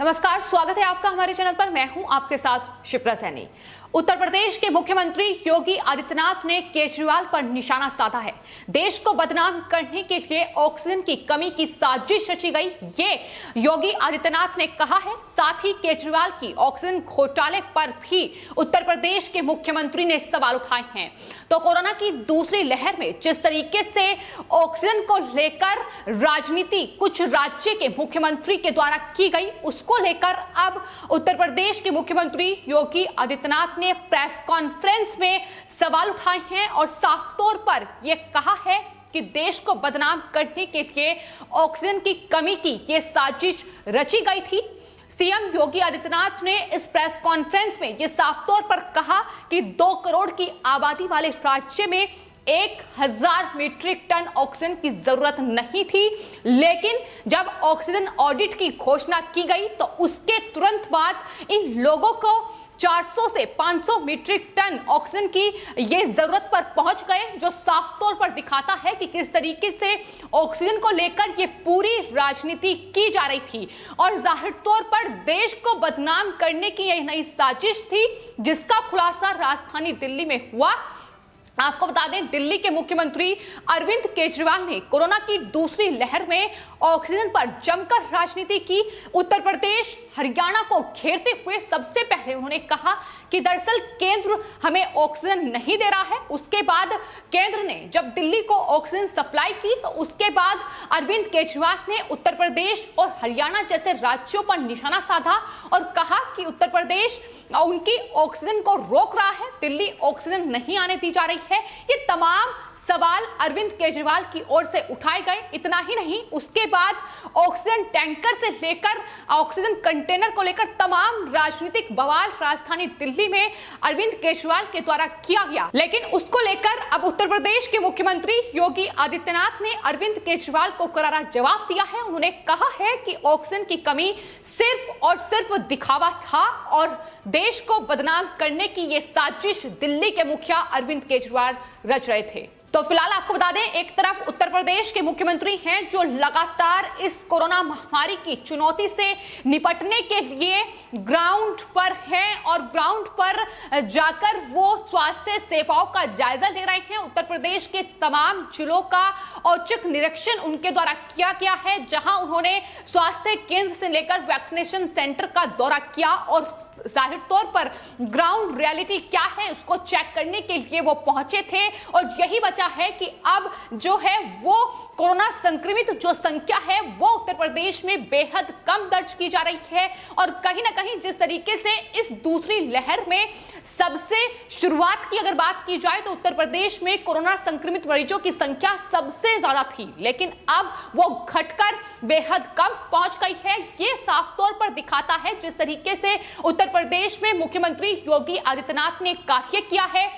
नमस्कार, स्वागत है आपका हमारे चैनल पर। मैं हूं आपके साथ शिप्रा सैनी। उत्तर प्रदेश के मुख्यमंत्री योगी आदित्यनाथ ने केजरीवाल पर निशाना साधा है। देश को बदनाम करने के लिए ऑक्सीजन की कमी की साजिश रची गई, ये योगी आदित्यनाथ ने कहा है। साथ ही केजरीवाल की ऑक्सीजन घोटाले पर भी उत्तर प्रदेश के मुख्यमंत्री ने सवाल उठाए हैं। तो कोरोना की दूसरी लहर में जिस तरीके से ऑक्सीजन को लेकर राजनीति कुछ राज्य के मुख्यमंत्री के द्वारा की गई, उसको लेकर अब उत्तर प्रदेश के मुख्यमंत्री योगी आदित्यनाथ ने प्रेस कॉन्फ्रेंस में सवाल उठाए हैं और साफ तौर पर यह कहा है कि देश को बदनाम करने के लिए ऑक्सीजन की कमी की यह साजिश रची गई थी। सीएम योगी आदित्यनाथ ने इस प्रेस कॉन्फ्रेंस में यह साफ तौर पर कहा कि 2 करोड़ की आबादी वाले राज्य में 1000 मीट्रिक टन ऑक्सीजन की जरूरत नहीं थी, लेकिन जब ऑक्सीजन ऑडिट की घोषणा की गई तो उसके तुरंत बाद इन लोगों को 400 से 500 मीट्रिक टन ऑक्सीजन की ये जरूरत पर पहुंच गए, जो साफ तौर पर दिखाता है कि किस तरीके से ऑक्सीजन को लेकर ये पूरी राजनीति की जा रही थी और जाहिर तौर पर देश को बदनाम करने की यह नई साजिश थी, जिसका खुलासा राजधानी दिल्ली में हुआ। आपको बता दें, दिल्ली के मुख्यमंत्री अरविंद केजरीवाल ने कोरोना की दूसरी लहर में ऑक्सीजन पर जमकर राजनीति की। उत्तर प्रदेश हरियाणा को घेरते हुए सबसे पहले उन्होंने कहा कि दरअसल केंद्र हमें ऑक्सीजन नहीं दे रहा है। उसके बाद केंद्र ने जब दिल्ली को ऑक्सीजन सप्लाई की तो उसके बाद अरविंद केजरीवाल ने उत्तर प्रदेश और हरियाणा जैसे राज्यों पर निशाना साधा और कहा कि उत्तर प्रदेश उनकी ऑक्सीजन को रोक रहा है, दिल्ली ऑक्सीजन नहीं आने दी जा रही है। ये तमाम सवाल अरविंद केजरीवाल की ओर से उठाए गए। इतना ही नहीं, उसके बाद ऑक्सीजन टैंकर से लेकर ऑक्सीजन कंटेनर को लेकर तमाम राजनीतिक बवाल राजधानी दिल्ली में अरविंद केजरीवाल के द्वारा किया गया। लेकिन उसको लेकर अब उत्तर प्रदेश के मुख्यमंत्री योगी आदित्यनाथ ने अरविंद केजरीवाल को करारा जवाब दिया है। उन्होंने कहा है कि ऑक्सीजन की कमी सिर्फ और सिर्फ दिखावा था और देश को बदनाम करने की यह साजिश दिल्ली के मुखिया अरविंद केजरीवाल रच रहे थे। तो फिलहाल आपको बता दें, एक तरफ उत्तर प्रदेश के मुख्यमंत्री हैं जो लगातार इस कोरोना महामारी की चुनौती से निपटने के लिए ग्राउंड पर हैं और ग्राउंड पर जाकर वो स्वास्थ्य सेवाओं का जायजा ले रहे हैं। उत्तर प्रदेश के तमाम जिलों का औचक निरीक्षण उनके द्वारा किया गया है, जहां उन्होंने स्वास्थ्य केंद्र से लेकर वैक्सीनेशन सेंटर का दौरा किया और जाहिर तौर पर ग्राउंड रियलिटी क्या है उसको चेक करने के लिए वो पहुंचे थे। और यही वजह है कि अब जो है वो कोरोना संक्रमित जो संख्या है वो उत्तर प्रदेश में बेहद कम दर्ज की जा रही है। और कहीं ना कहीं जिस तरीके से इस दूसरी लहर में सबसे शुरुआत की अगर बात की जाए तो उत्तर प्रदेश में कोरोना संक्रमित मरीजों की संख्या सबसे ज्यादा थी, लेकिन अब वो घटकर बेहद कम पहुंच गई है। ये साफ तौर पर दिखाता है जिस तरीके से उत्तर प्रदेश में मुख्यमंत्री योगी आदित्यनाथ ने कार्य किया है।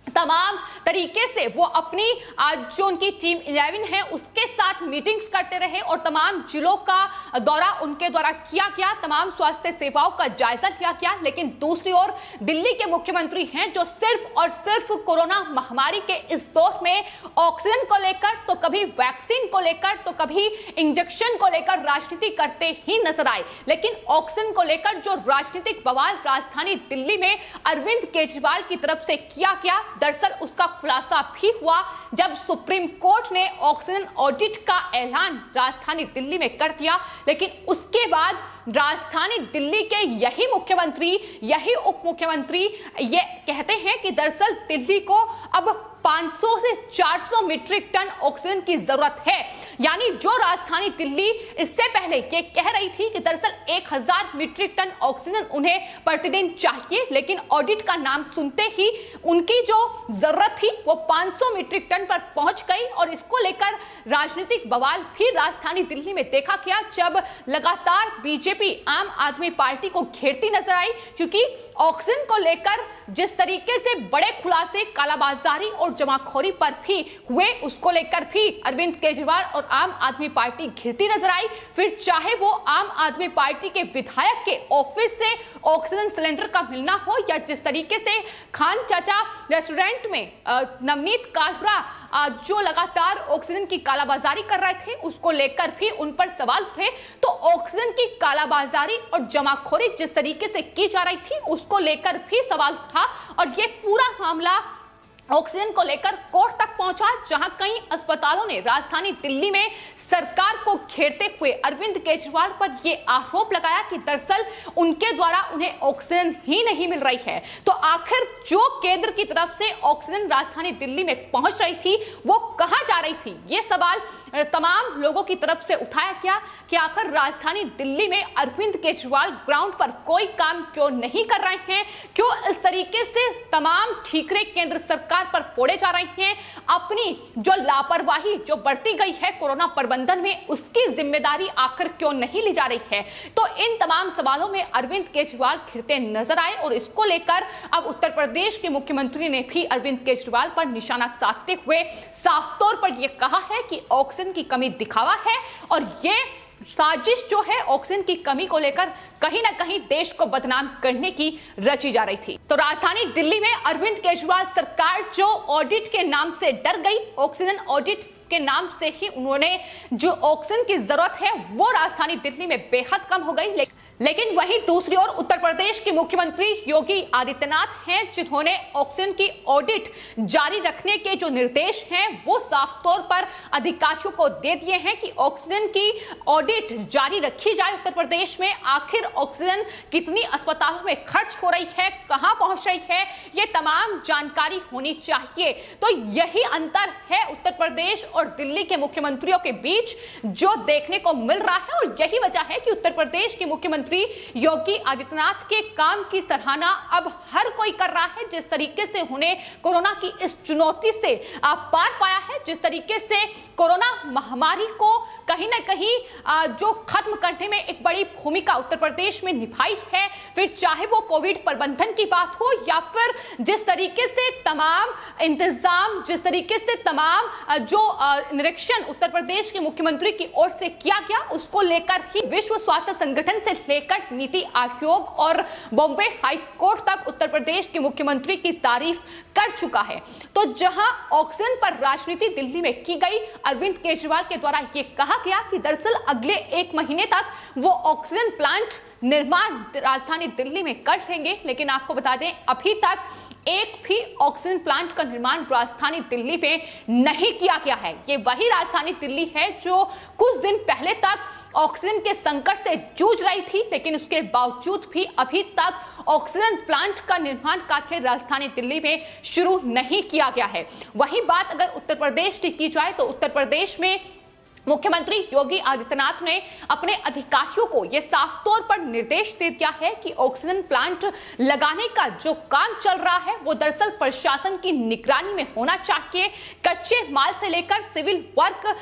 तमाम तरीके से वो अपनी आज जो उनकी टीम 11 है उसके साथ मीटिंग्स करते रहे और तमाम जिलों का दौरा उनके द्वारा किया गया, तमाम स्वास्थ्य सेवाओं का जायजा लिया गया। लेकिन दूसरी ओर दिल्ली के मुख्यमंत्री हैं जो सिर्फ और सिर्फ कोरोना महामारी के इस दौर में ऑक्सीजन को लेकर तो कभी वैक्सीन को लेकर तो कभी इंजेक्शन को लेकर राजनीति करते ही नजर आए। लेकिन ऑक्सीजन को लेकर जो राजनीतिक बवाल राजधानी दिल्ली में अरविंद केजरीवाल की तरफ से किया गया, दरअसल उसका खुलासा भी हुआ जब सुप्रीम कोर्ट ने ऑक्सीजन ऑडिट का ऐलान राजधानी दिल्ली में कर दिया। लेकिन उसके बाद राजधानी दिल्ली के यही मुख्यमंत्री, यही उप मुख्यमंत्री ये कहते हैं कि दरअसल दिल्ली को अब 500 से 400 मीट्रिक टन ऑक्सीजन की जरूरत है। यानी जो राजधानी दिल्ली इससे पहले ये कह रही थी कि दरअसल 1000 मीट्रिक टन ऑक्सीजन उन्हें प्रतिदिन चाहिए, लेकिन ऑडिट का नाम सुनते ही उनकी जो जरूरत थी वो 500 मीट्रिक टन पर पहुंच गई। और इसको लेकर राजनीतिक बवाल भी राजधानी दिल्ली में देखा गया जब लगातार बीजेपी आम आदमी पार्टी को घेरती नजर आई, क्योंकि ऑक्सीजन को लेकर जिस तरीके से बड़े खुलासे, कालाबाजारी और जमाखोरी पर भी हुए, उसको लेकर भी अरविंद केजरीवाल और आम आदमी पार्टी घिरती नजर आई। फिर चाहे वो आम आदमी पार्टी के विधायक के ऑफिस से ऑक्सीजन सिलेंडर का मिलना हो, या जिस तरीके से खान चाचा रेस्टोरेंट में नवनीत कालरा जो लगातार ऑक्सीजन की कालाबाजारी कर रहे थे, उसको लेकर भी उन पर सवाल उठे। तो ऑक्सीजन की कालाबाजारी और जमाखोरी जिस तरीके से की जा रही थी, उसको लेकर भी सवाल उठा और ये पूरा मामला ऑक्सीजन को लेकर कोर्ट तक पहुंचा, जहां कई अस्पतालों ने राजधानी दिल्ली में सरकार को घेरते हुए अरविंद केजरीवाल पर यह आरोप लगाया कि दरअसल उनके द्वारा उन्हें ऑक्सीजन ही नहीं मिल रही है। तो आखिर जो केंद्र की तरफ से ऑक्सीजन राजधानी दिल्ली में पहुंच रही थी, वो कहां जा रही थी? ये सवाल तमाम लोगों की तरफ से उठाया गया कि आखिर राजधानी दिल्ली में अरविंद केजरीवाल ग्राउंड पर कोई काम क्यों नहीं कर रहे हैं, क्यों इस तरीके से तमाम ठीकरे केंद्र सरकार पर फोड़े जा रहे हैं। अपनी जो लापरवाही जो बढ़ती गई है कोरोना प्रबंधन में, उसकी जिम्मेदारी आखिर क्यों नहीं ली जा रही है? तो इन तमाम सवालों में अरविंद केजरीवाल घिरते नजर आए और इसको लेकर अब उत्तर प्रदेश के मुख्यमंत्री ने भी अरविंद केजरीवाल पर निशाना साधते हुए साफ तौर पर यह कहा है कि ऑक्सीजन की कमी दिखावा है और यह साजिश जो है ऑक्सीजन की कमी को लेकर कहीं ना कहीं देश को बदनाम करने की रची जा रही थी। तो राजधानी दिल्ली में अरविंद केजरीवाल सरकार जो ऑडिट के नाम से डर गई, ऑक्सीजन ऑडिट के नाम से ही उन्होंने जो ऑक्सीजन की जरूरत है वो राजधानी दिल्ली में बेहद कम हो गई। लेकिन वहीं दूसरी ओर उत्तर प्रदेश के मुख्यमंत्री योगी आदित्यनाथ हैं, जिन्होंने ऑक्सीजन की ऑडिट जारी रखने के जो निर्देश हैं वो साफ तौर पर अधिकारियों को दे दिए हैं कि ऑक्सीजन की ऑडिट जारी रखी जाए उत्तर प्रदेश में। आखिर ऑक्सीजन कितनी अस्पतालों में खर्च हो रही है, कहां पहुंच रही है, ये तमाम जानकारी होनी चाहिए। तो यही अंतर है उत्तर प्रदेश और दिल्ली के मुख्यमंत्रियों के बीच जो देखने को मिल रहा है, और यही वजह है कि उत्तर प्रदेश के मुख्यमंत्री योगी आदित्यनाथ के काम की सराहना अब हर कोई कर रहा है। जिस तरीके से उन्हें कोरोना की इस चुनौती से पार पाया है, जिस तरीके से कोरोना महामारी को कहीं ना कहीं जो खत्म करने में एक बड़ी भूमिका उत्तर प्रदेश में निभाई है, फिर चाहे वो कोविड प्रबंधन की बात हो या फिर जिस तरीके से तमाम इंतजाम, जिस तरीके से तमाम जो निरीक्षण उत्तर प्रदेश के मुख्यमंत्री की ओर से किया गया, उसको लेकर ही विश्व स्वास्थ्य संगठन से लेकर नीति आयोग और बॉम्बे हाई कोर्ट तक उत्तर प्रदेश के मुख्यमंत्री की तारीफ कर चुका है। तो जहां ऑक्सीजन पर राजनीति दिल्ली में की गई, अरविंद केजरीवाल के द्वारा यह कहा गया कि दरअसल अगले 1 महीने तक वो ऑक्सीजन प्लांट निर्माण राजधानी दिल्ली में कर लेंगे। लेकिन आपको बता दें, अभी तक एक भी ऑक्सीजन प्लांट का निर्माण राजधानी दिल्ली में नहीं किया गया है। ये वही राजधानी दिल्ली है जो कुछ दिन पहले तक ऑक्सीजन के संकट से जूझ रही थी, लेकिन उसके बावजूद भी अभी तक ऑक्सीजन प्लांट का निर्माण कार्य राजधानी दिल्ली में शुरू नहीं किया गया है। वही बात अगर उत्तर प्रदेश की जाए तो उत्तर प्रदेश में मुख्यमंत्री योगी आदित्यनाथ ने अपने अधिकारियों को यह साफ तौर पर निर्देश दे दिया है कि ऑक्सीजन प्लांट लगाने का जो काम चल रहा है वो दरअसल प्रशासन की निगरानी में होना चाहिए। कच्चे माल से लेकर सिविल वर्क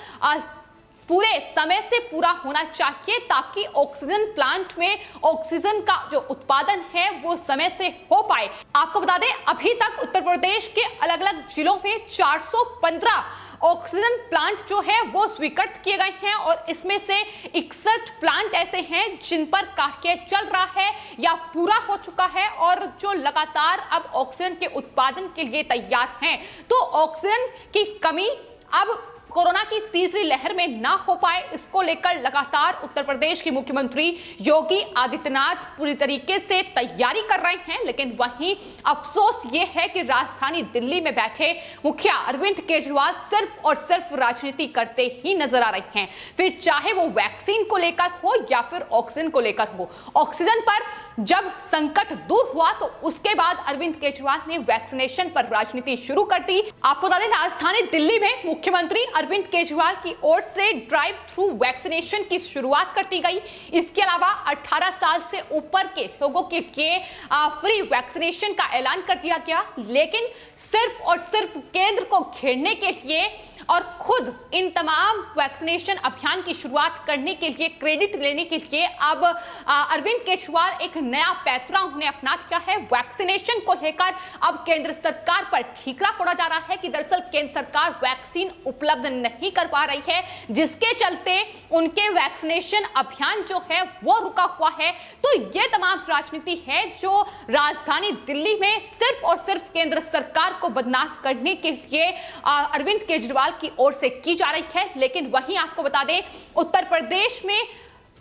पूरे समय से पूरा होना चाहिए, ताकि ऑक्सीजन प्लांट में ऑक्सीजन का जो उत्पादन है वो समय से हो पाए। आपको बता दें, अभी तक उत्तर प्रदेश के अलग अलग जिलों में 415 ऑक्सीजन प्लांट जो है वो स्वीकृत किए गए हैं और इसमें से 61 प्लांट ऐसे हैं जिन पर कार्य चल रहा है या पूरा हो चुका है और जो लगातार अब ऑक्सीजन के उत्पादन के लिए तैयार हैं। तो ऑक्सीजन की कमी अब कोरोना की तीसरी लहर में ना हो पाए, इसको लेकर लगातार उत्तर प्रदेश के मुख्यमंत्री योगी आदित्यनाथ पूरी तरीके से तैयारी कर रहे हैं। लेकिन वहीं अफसोस ये है कि राजधानी दिल्ली में बैठे मुखिया अरविंद केजरीवाल सिर्फ और सिर्फ राजनीति करते ही नजर आ रहे हैं, फिर चाहे वो वैक्सीन को लेकर हो या फिर ऑक्सीजन को लेकर हो। ऑक्सीजन पर जब संकट दूर हुआ तो उसके बाद अरविंद केजरीवाल ने वैक्सीनेशन पर राजनीति शुरू कर दी। आपको बता दें, राजधानी दिल्ली में मुख्यमंत्री अरविंद केजरीवाल की ओर से ड्राइव थ्रू वैक्सीनेशन की शुरुआत कर दी गई। इसके अलावा 18 साल से ऊपर के लोगों के लिए फ्री वैक्सीनेशन का ऐलान कर दिया गया। लेकिन सिर्फ और सिर्फ केंद्र को घेरने के लिए और खुद इन तमाम वैक्सीनेशन अभियान की शुरुआत करने के लिए, क्रेडिट लेने के लिए अब अरविंद केजरीवाल एक नया पैंतरा उन्हें अपना लिया है। वैक्सीनेशन को लेकर अब केंद्र सरकार पर ठीकरा फोड़ा जा रहा है कि दरअसल केंद्र सरकार वैक्सीन उपलब्ध नहीं कर पा रही है, जिसके चलते उनके वैक्सीनेशन अभियान जो है वो रुका हुआ है। तो ये तमाम राजनीति है जो राजधानी दिल्ली में सिर्फ और सिर्फ केंद्र सरकार को बदनाम करने के लिए अरविंद केजरीवाल की ओर से की जा रही है। लेकिन वहीं आपको बता दें, उत्तर प्रदेश में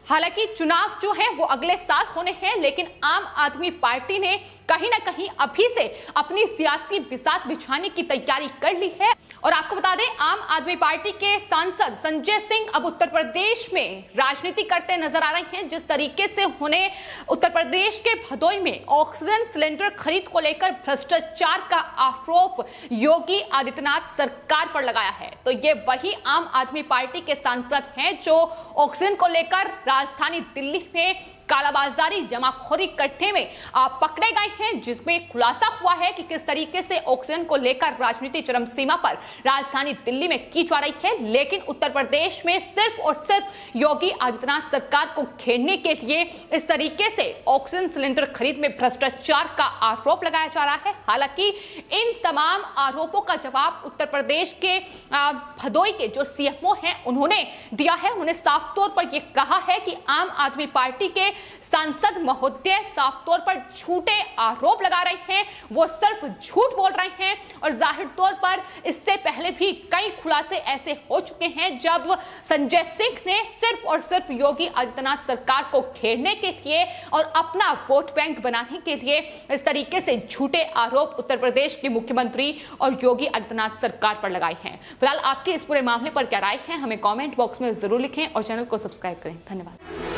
हालांकि चुनाव जो है वो अगले साल होने हैं, लेकिन आम आदमी पार्टी ने कहीं ना कहीं अभी से अपनी सियासी बिसात बिछाने की तैयारी कर ली है। और आपको बता दें, आम आदमी पार्टी के सांसद संजय सिंह अब उत्तर प्रदेश में राजनीति करते नजर आ रहे हैं। जिस तरीके से उन्हें उत्तर प्रदेश के भदोई में ऑक्सीजन सिलेंडर खरीद को लेकर भ्रष्टाचार का आरोप योगी आदित्यनाथ सरकार पर लगाया है, तो ये वही आम आदमी पार्टी के सांसद हैं जो ऑक्सीजन को लेकर राजधानी दिल्ली में कालाबाजारी जमाखोरी करने में पकड़े गए हैं, जिसमें खुलासा हुआ है कि किस तरीके से ऑक्सीजन को लेकर राजनीति चरम सीमा पर राजधानी दिल्ली में की जा रही है। लेकिन उत्तर प्रदेश में सिर्फ और सिर्फ योगी आदित्यनाथ सरकार को घेरने के लिए इस तरीके से ऑक्सीजन सिलेंडर खरीद में भ्रष्टाचार का आरोप लगाया जा रहा है। हालांकि इन तमाम आरोपों का जवाब उत्तर प्रदेश के भदोई के जो सीएमओ हैं उन्होंने दिया है। उन्होंने साफ तौर पर यह कहा है कि आम आदमी पार्टी के सांसद महोदय साफ तौर पर झूठे आरोप लगा रहे हैं, वो सिर्फ झूठ बोल रहे हैं। और जाहिर तौर पर इससे पहले भी कई खुलासे ऐसे हो चुके हैं जब संजय सिंह ने सिर्फ और सिर्फ योगी आदित्यनाथ सरकार को घेरने के लिए और अपना वोट बैंक बनाने के लिए इस तरीके से झूठे आरोप उत्तर प्रदेश के मुख्यमंत्री और योगी आदित्यनाथ सरकार पर लगाए हैं। फिलहाल आपके इस पूरे मामले पर क्या राय है, हमें कमेंट बॉक्स में जरूर लिखें और चैनल को सब्सक्राइब करें। धन्यवाद।